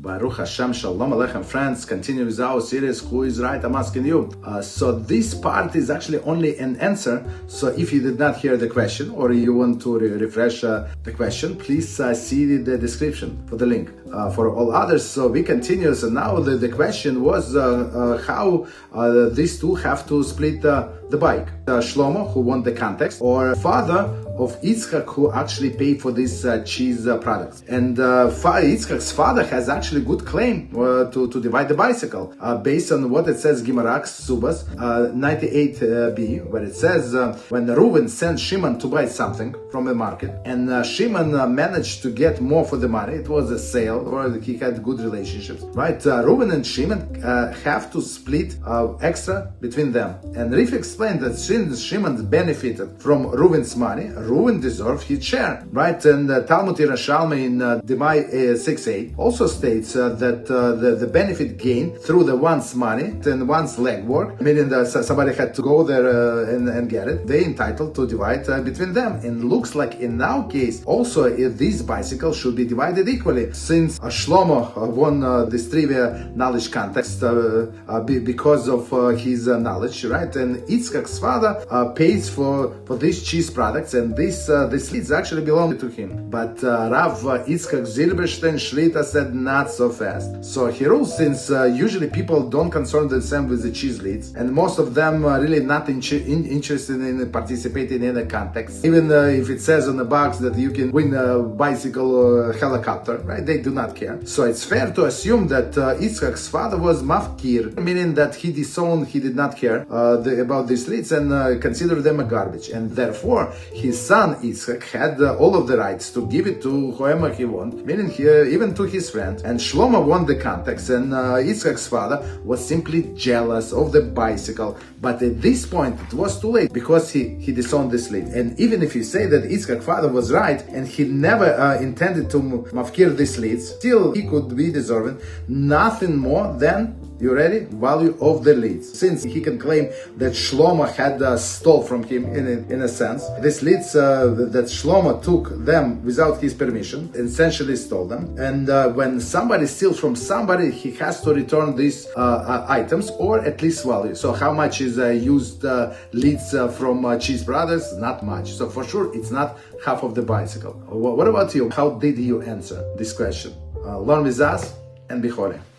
Baruch Hashem, Shalom Aleichem, friends. Continue with our series, Who is Right? I'm asking you. So this part is actually only an answer. So if you did not hear the question or you want to refresh the question, please see the description for the link. For all others, so we continue. So now the question was how these two have to split the bike. Shlomo, who won the context, or father of Yitzchak, who actually paid for these cheese products. And Yitzchak's father has actually good claim to divide the bicycle based on what it says, Gemara Subas 98b, where it says when Reuven sent Shimon to buy something from the market, and Shimon managed to get more for the money. It was a sale, or he had good relationships, right? Reuven and Shimon have to split extra between them. And Rif explained that since Shimon benefited from Reuven's money, Reuven deserved his share, right? And Talmud Yerushalmi in Demai 6.8 also states that the benefit gained through the one's money and one's legwork, meaning that somebody had to go there and get it, they entitled to divide between them. And looks like in our case, also these bicycles should be divided equally, since Shlomo won this trivia knowledge contest because of his knowledge, right? And Yitzchak's father pays for these cheese products, and this leads actually belong to him. But Rav Yitzchak Zilberstein Shlita said not so fast. So he rules, since usually people don't concern themselves with the cheese leads, and most of them are really not interested in participating in the context. Even if it says on the box that you can win a bicycle or a helicopter, right? They do not care. So it's fair to assume that Yitzchak's father was Mafkir, meaning that he disowned, he did not care about these leads and considered them a garbage. And therefore, his son Yitzchak had all of the rights to give it to whoever he wanted, meaning even to his friend. And Shlomo won the context, and Yitzchak's father was simply jealous of the bicycle. But at this point, it was too late, because he disowned this lead. And even if you say that Yitzchak's father was right, and he never intended to mafkir these leads, still he could be deserving nothing more than, you ready, value of the leads. Since he can claim that Shlomo had stole from him in a sense, these leads that Shlomo took them without his permission, essentially stole them. And when somebody steals from somebody, he has to return these items, or at least value. So how much is used leads from Cheese Brothers? Not much. So for sure, it's not half of the bicycle. What about you? How did you answer this question? Learn with us and be holy.